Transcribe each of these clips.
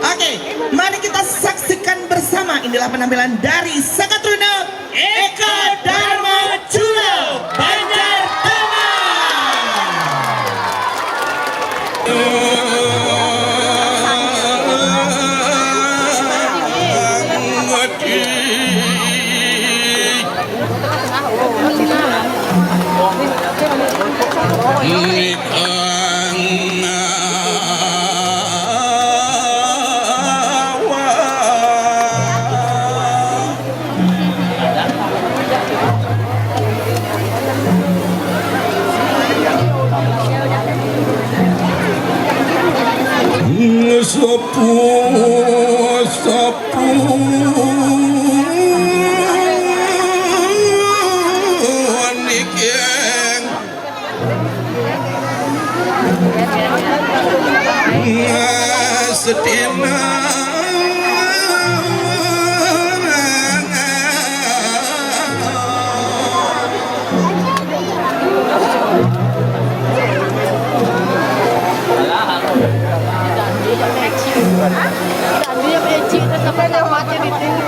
Oke, mari kita saksikan bersama. Inilah penampilan dari Sakatruna Eka Dharma Julo Banjar Sapu nikeng setina Dia peci tetap lewatnya di sini.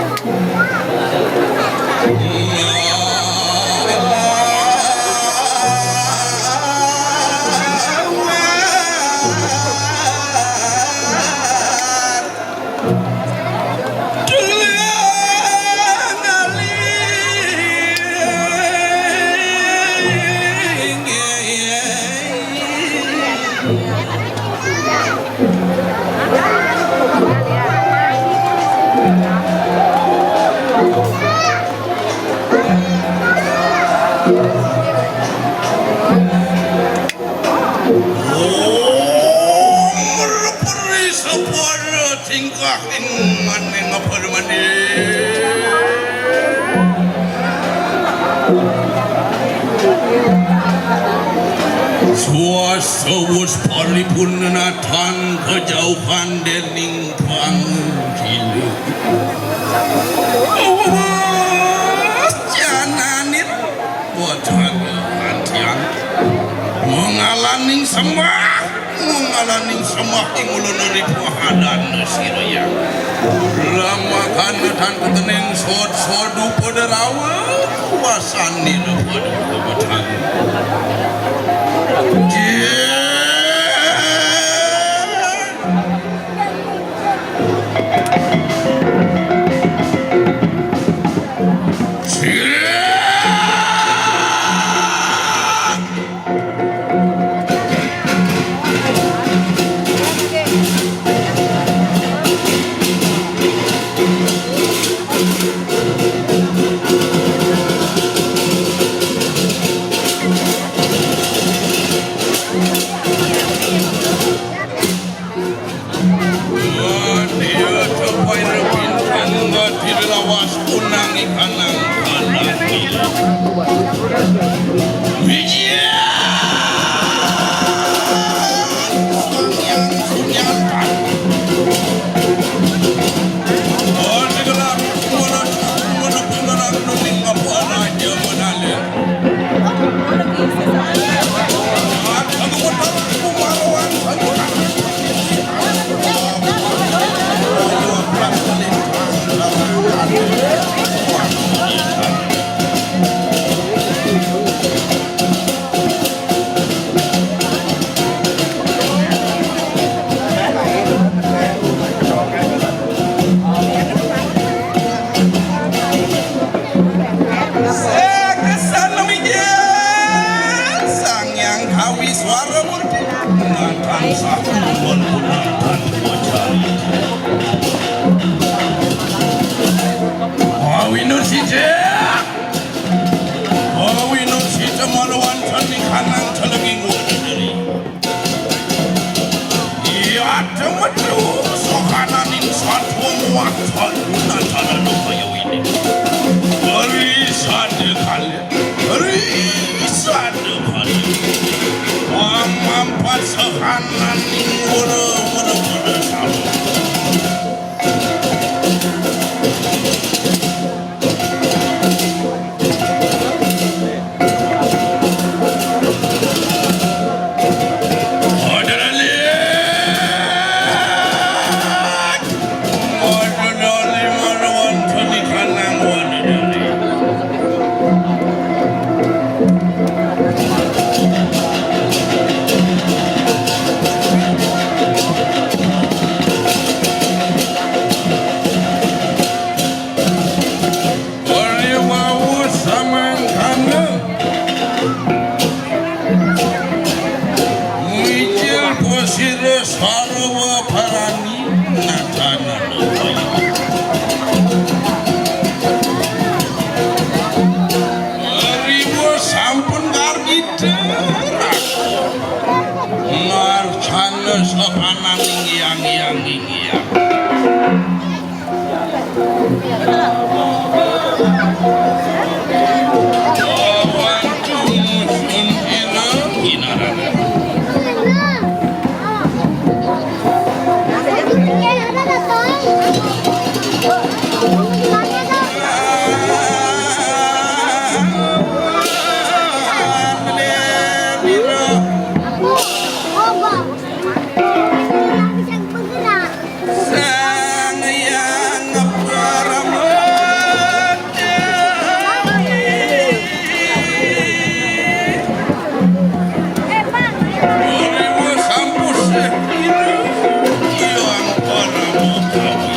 Suas paripurnatan kejauhan dening panggil jananit bocan antian mengalaning sembah ing ulun ripuhadan siraya lamakan dan keteneng sod-sodu pada rawa wasani pada bocan Sang Hyang Paramedya Dewa Sampusih Hyang Paramukawi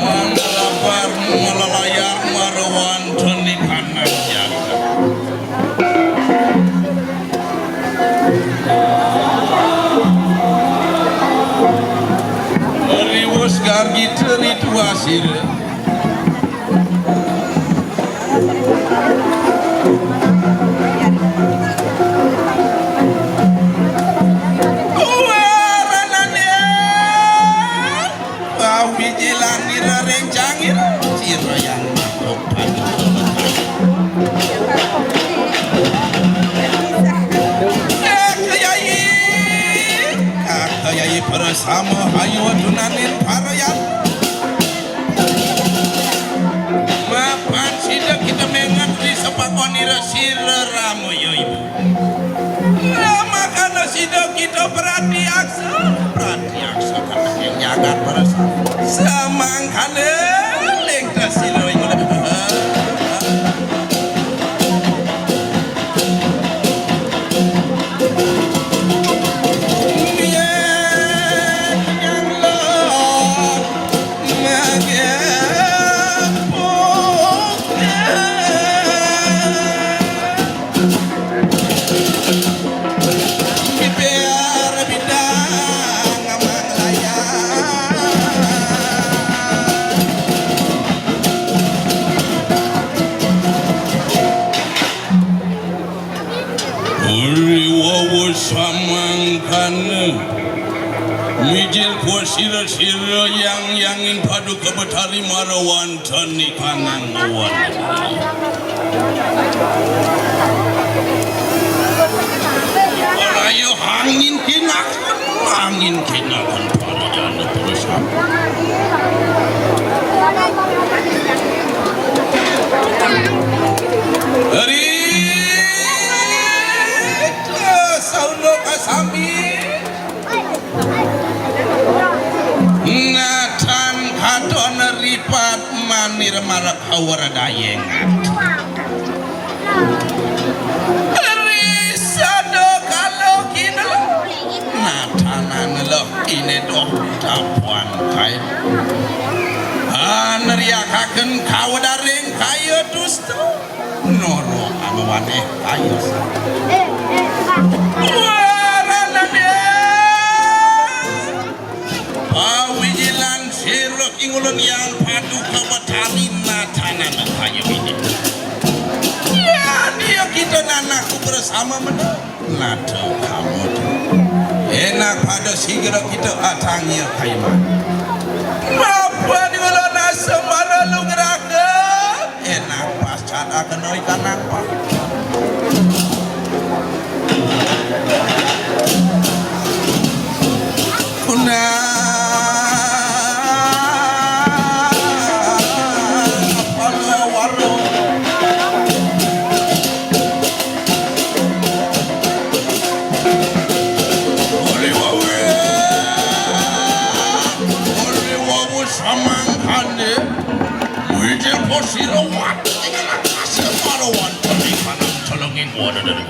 Anglabar melalayar marwan deni kanan jaga Riwus gargi terit wasir bersama hayu dunanin parayan mapan sida kita mengat di sepakoni sira ramu yo ibu makana sida kita berarti aksa kata yang nyagat bersama samangkane lengta silo ingol mijil po sira-sira yang yangin padu kebetari marawan tani kanang awan ayo angin kinakan para jana bersama hari sauno kasami Nathan kadon ripat manir marak hawar dayengat risado kalau kinelo Nathanan lo ini doh tapuan kai anariakaken kawadaring kayo dusto noro amawane kayo Wijilan sirok ingulun yang padu kawatari Nathanan kayo ini ya dia kita nanaku bersama nado kamu enak pada sigera kita atangnya kayu apa di mana nasa mana lu geraka enak pasca akan ikan apa kuna Sira wat dengan kasih parawan tadi kanang celengin wadah dari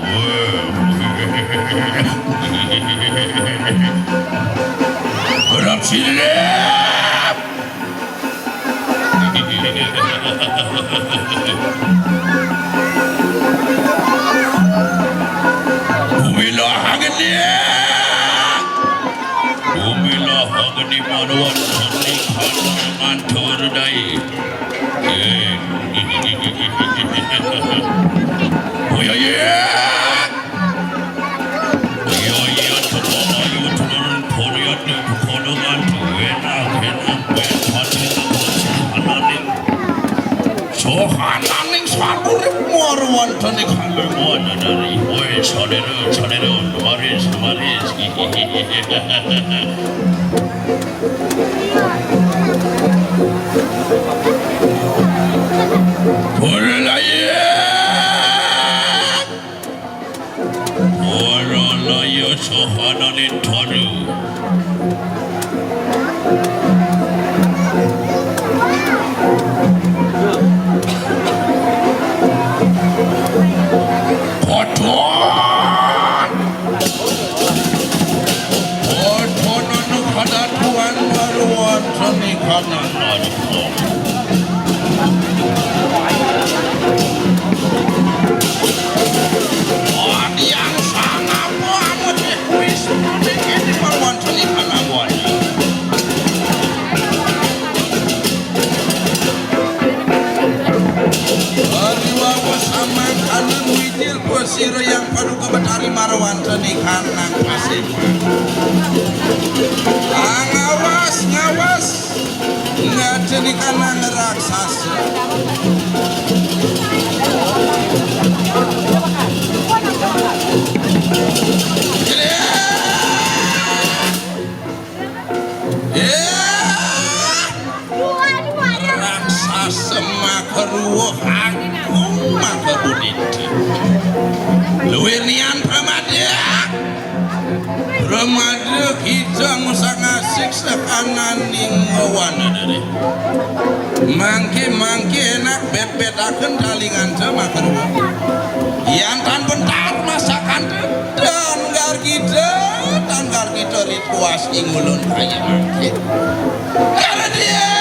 berat silap Umilah hageni parawan tadi kanang mantur dai oh ya ya turun Korea di kolongan enak sohananing sabur marwan tani kalem dari woi saudara maris Purlayan Purlaya Sohananin Tanu Koton Koton anu kadatuan maruan seni kanan naripong yang sangat amat wis ini maruan seni kanan Ariwa bersama kanan wijil pesir yang padu kebatari marwan seni kanan kasih ngawas nggak jadi kanan raksasa raksasa makaruh agung makarudit luwirnian Remaja kita musak ngasik sekanan ning wana dari mangke enak bet akan dalingan sama kedua yang tan bentar masakan tanggar kita rituas ingulun kaya mangke karena dia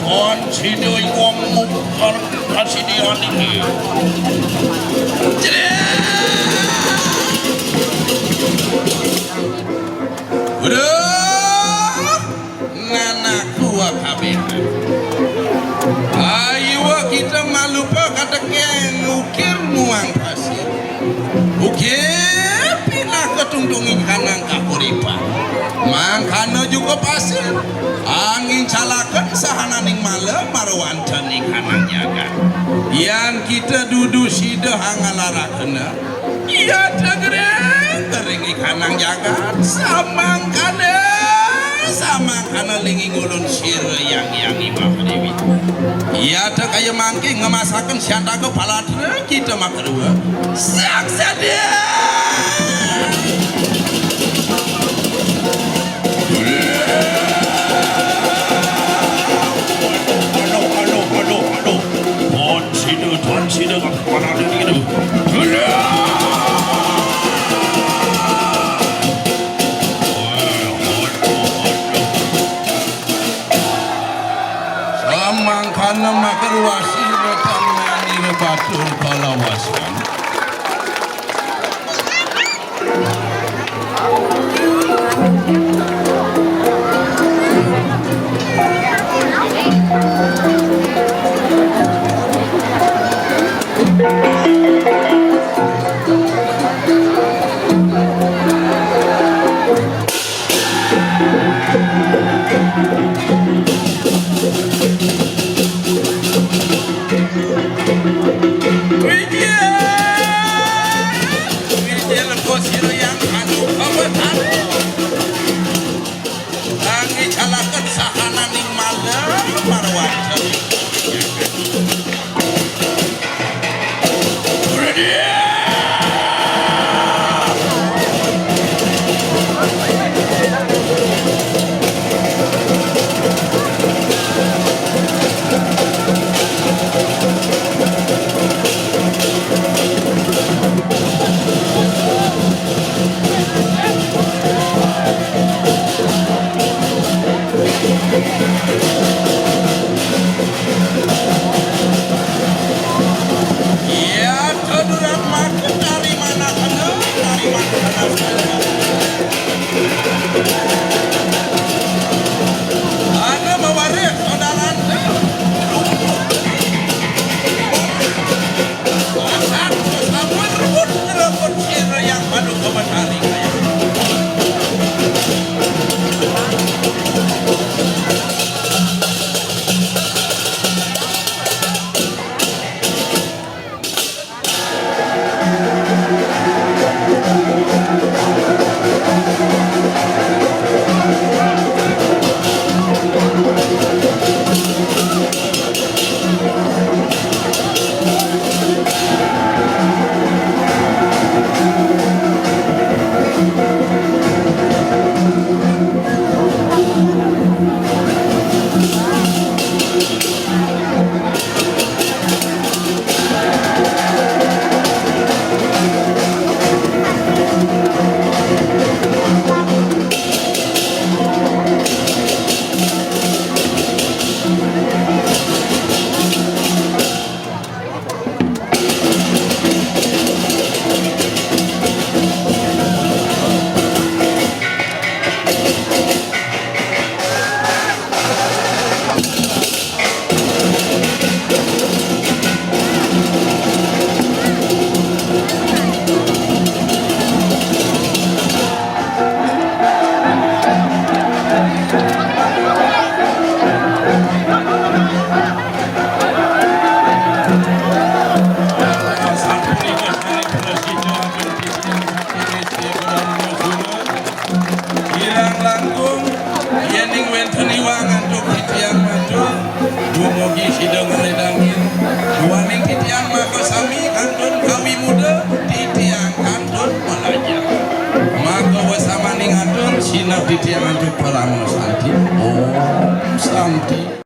Tuan Sidi Wong Mukar kasih dia ini. Udah, nana kuah kabeh. Ayo kita malupa kata ngukir muang pasir. Ukir pindah ketungtungin kanang kakuripa. Mangkana juga pasir. Angin calakan sahananing malam marwan tani kanang jaga. Yang kita duduk sida hangalara kena. Ia tering kanang jaga samang kana lingi ngulun sir yang imah dewi. Ia tak kaya mangke ngemasakan sianda kepala kita makadua. Saksa dia. Tuan Sida kepala ini gitu. Samang kana makarwasi betanani bebatul kalawasan. sinau di tiangan Jogja Santi. Oh, Santi.